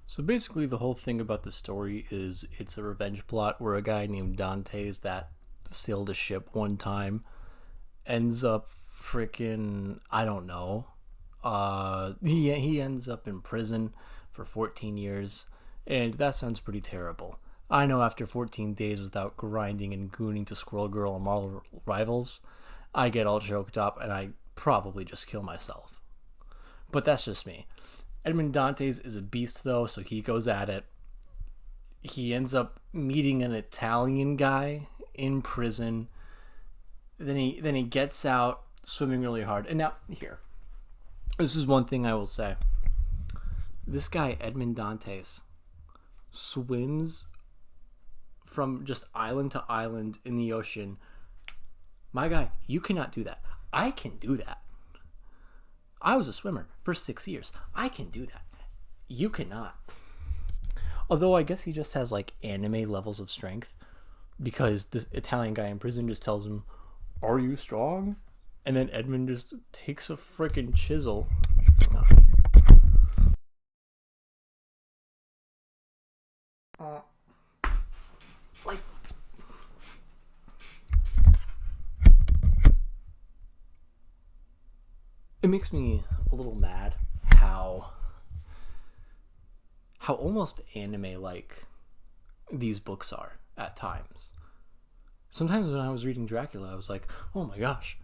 So basically, the whole thing about the story is it's a revenge plot where a guy named Dante's that sailed a ship one time ends up freaking I don't know. He ends up in prison for 14 years, and that sounds pretty terrible. I know after 14 days without grinding and gooning to Squirrel Girl and Marvel Rivals, I get all choked up and I probably just kill myself. But that's just me. Edmond Dantes is a beast though, so he goes at it. He ends up meeting an Italian guy in prison. Then he gets out swimming really hard. And now here, this is one thing I will say. This guy Edmond Dantes swims from just island to island in the ocean. My guy, you cannot do that. I can do that. I was a swimmer for 6 years. I can do that. You cannot. Although I guess he just has like anime levels of strength because this Italian guy in prison just tells him, "Are you strong?" And then Edmund just takes a freaking chisel. Uh, like it makes me a little mad how almost anime like these books are at times. Sometimes when I was reading Dracula, I was like, "Oh my gosh,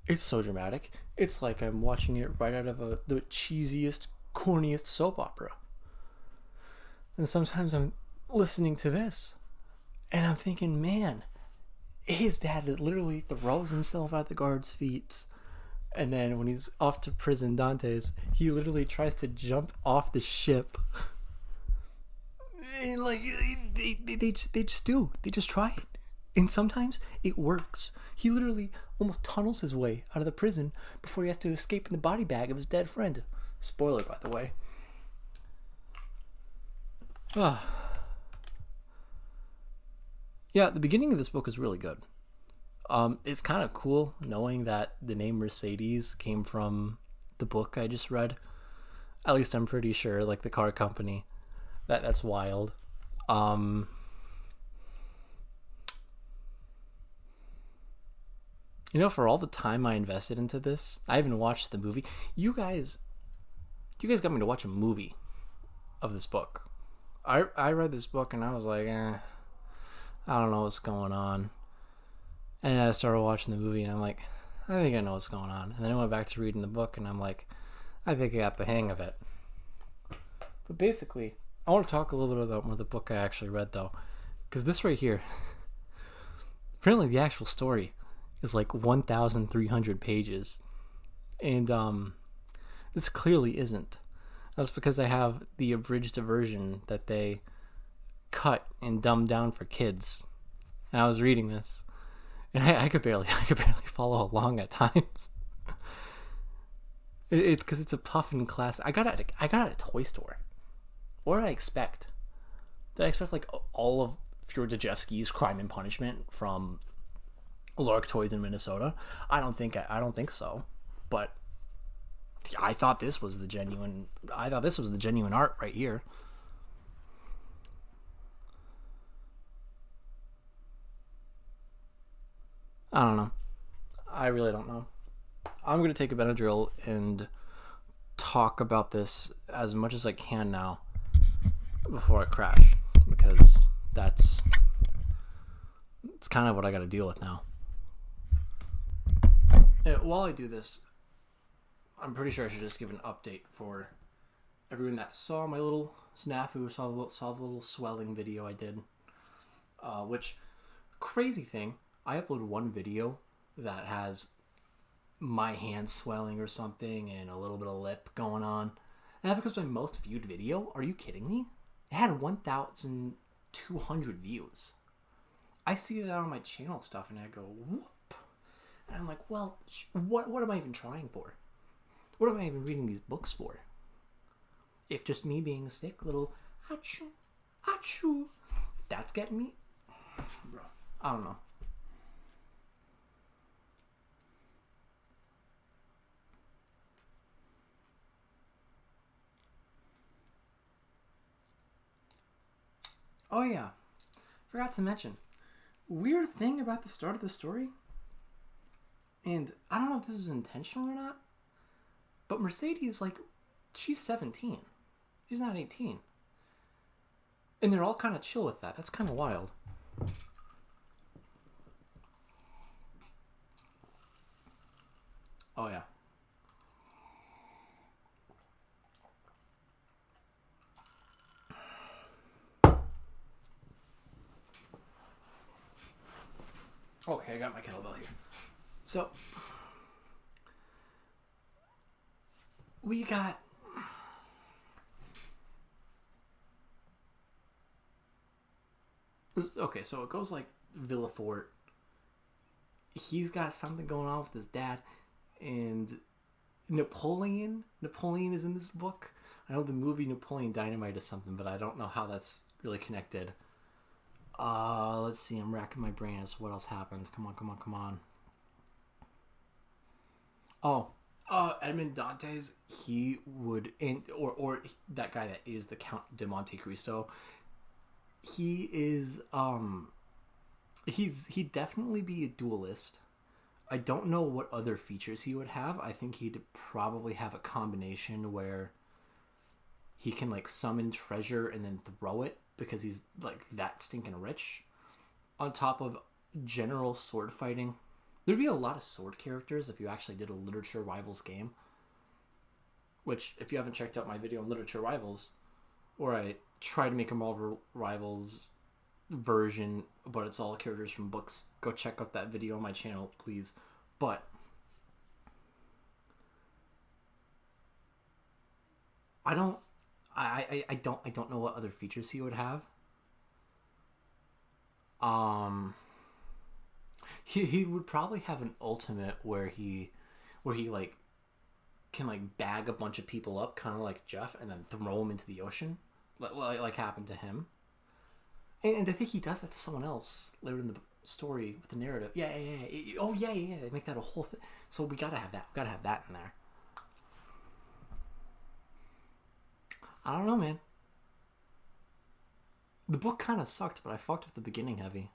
it's so dramatic. It's like I'm watching it right out of the cheesiest, corniest soap opera." And sometimes I'm listening to this and I'm thinking, man, his dad literally throws himself at the guard's feet. And then when he's off to prison, Dante's, he literally tries to jump off the ship. And like they just do. They just try it. And sometimes it works. He literally almost tunnels his way out of the prison before he has to escape in the body bag of his dead friend. Spoiler, by the way. Ah, yeah, the beginning of this book is really good. It's kind of cool knowing that the name Mercedes came from the book I just read. At least I'm pretty sure, like the car company. That's wild. Um, for all the time I invested into this, I haven't watched the movie. You guys got me to watch a movie of this book. I read this book and I was like, I don't know what's going on. And then I started watching the movie and I'm like, I think I know what's going on. And then I went back to reading the book and I'm like, I think I got the hang of it. But basically, I want to talk a little bit about the book I actually read though. Because this right here, apparently the actual story is like 1,300 pages. And this clearly isn't. That's because I have the abridged version that they cut and dumbed down for kids. And I was reading this, and I could barely follow along at times. It's because it's a puffin class. I got it at a toy store. What did I expect? Did I expect like all of Fjordajewski's Crime and Punishment from Lark Toys in Minnesota? I don't think so. But I thought this was the genuine. I thought this was the genuine art right here. I don't know. I really don't know. I'm gonna take a Benadryl and talk about this as much as I can now before I crash because it's kind of what I got to deal with now. While I do this, I'm pretty sure I should just give an update for everyone that saw my little snafu, saw the little swelling video I did. Which crazy thing, I uploaded one video that has my hand swelling or something and a little bit of lip going on. And that becomes my most viewed video? Are you kidding me? It had 1,200 views. I see that on my channel stuff and I go, whoop. And I'm like, well, what am I even trying for? What am I even reading these books for? If just me being a sick little achoo, achoo, that's getting me? Bro, I don't know. Oh yeah, forgot to mention. Weird thing about the start of the story, and I don't know if this was intentional or not, but Mercedes, like, she's 17. She's not 18. And they're all kind of chill with that. That's kind of wild. Oh yeah. Okay, I got my kettlebell here. So, we got... Okay, so it goes like Villafort. He's got something going on with his dad. And Napoleon is in this book. I know the movie Napoleon Dynamite is something, but I don't know how that's really connected. Let's see. I'm racking my brain as to what else happened. Come on. Oh, Edmond Dantes. He would, or that guy that is the Count de Monte Cristo. He is, he'd definitely be a duelist. I don't know what other features he would have. I think he'd probably have a combination where he can like summon treasure and then throw it because he's like that stinking rich. On top of general sword fighting. There'd be a lot of sword characters if you actually did a Literature Rivals game. Which, if you haven't checked out my video on Literature Rivals, where I try to make a Marvel Rivals version, but it's all characters from books, go check out that video on my channel, please. But I don't know what other features he would have. He would probably have an ultimate where he like can like bag a bunch of people up, kind of like Jeff, and then throw them into the ocean, like happened to him. And I think he does that to someone else later in the story with the narrative. Yeah. Oh yeah. They make that a whole thing. So we gotta have that. We gotta have that in there. I don't know, man. The book kind of sucked, but I fucked with the beginning heavy.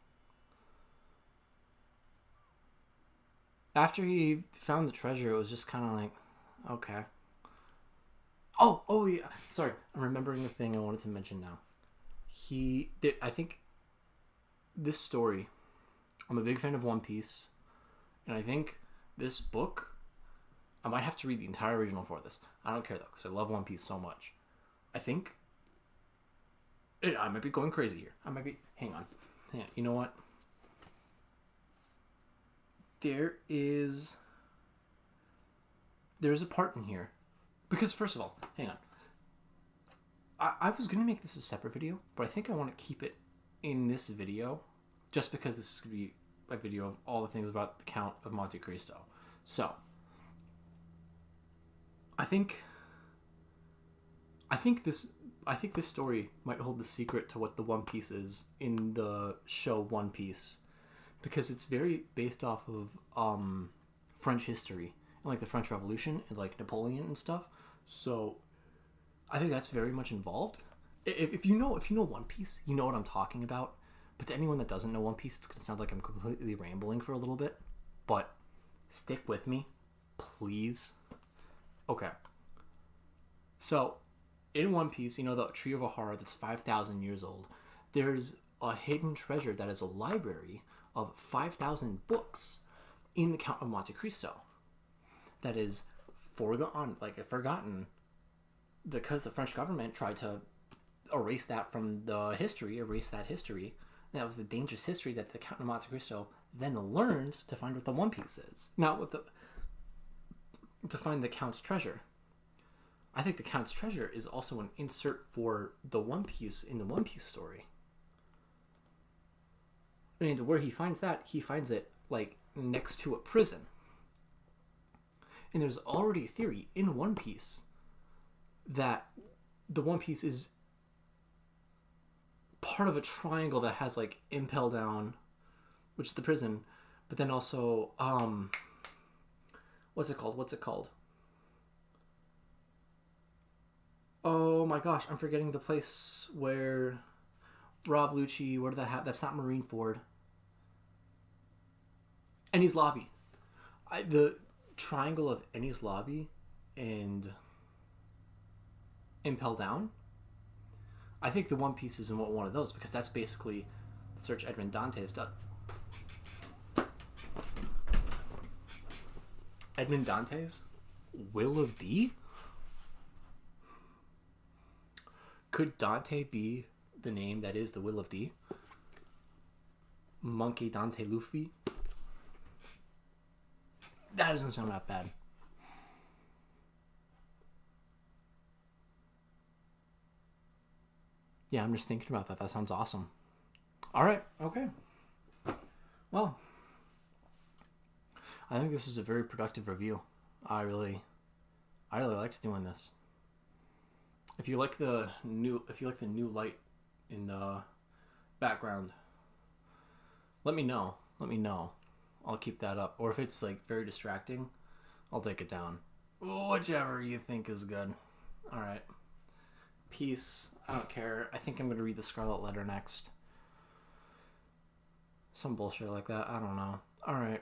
After he found the treasure, it was just kind of like, okay. Oh yeah. Sorry, I'm remembering the thing I wanted to mention now. I think this story, I'm a big fan of One Piece, and I think this book, I might have to read the entire original for this. I don't care though, because I love One Piece so much. I think I might be going crazy here. Hang on. You know what? There's a part in here. Because first of all, hang on. I was going to make this a separate video, but I think I want to keep it in this video just because this is going to be a video of all the things about the Count of Monte Cristo. So, I think this story might hold the secret to what the One Piece is in the show One Piece, because it's very based off of French history and like the French Revolution and like Napoleon and stuff. So I think that's very much involved. If you know One Piece, you know what I'm talking about. But to anyone that doesn't know One Piece, it's gonna sound like I'm completely rambling for a little bit. But stick with me, please. Okay. So in One Piece, you know the Tree of Ahara that's 5,000 years old. There's a hidden treasure that is a library of 5,000 books in the Count of Monte Cristo that is forgotten because the French government tried to erase that history. And that was the dangerous history that the Count of Monte Cristo then learns to find what the One Piece is. Now, to find the Count's treasure. I think the Count's treasure is also an insert for the One Piece in the One Piece story. And where he finds it like next to a prison. And there's already a theory in One Piece that the One Piece is part of a triangle that has like Impel Down, which is the prison, but then also what's it called? Oh my gosh, I'm forgetting the place where Rob Lucci. What did that have? That's not Marineford. Enies Lobby. The triangle of Enies Lobby and Impel Down. I think the One Piece is in one of those because that's basically search Edmond Dante's done. Edmond Dante's Will of D? Could Dante be the name that is the Will of D? Monkey Dante Luffy? That doesn't sound that bad. Yeah, I'm just thinking about that. That sounds awesome. All right. Okay. Well, I think this was a very productive review. I really liked doing this. If you like the new light in the background, let me know. I'll keep that up. Or if it's like very distracting, I'll take it down. Whichever you think is good. All right. Peace. I don't care. I think I'm going to read the Scarlet Letter next. Some bullshit like that. I don't know. All right.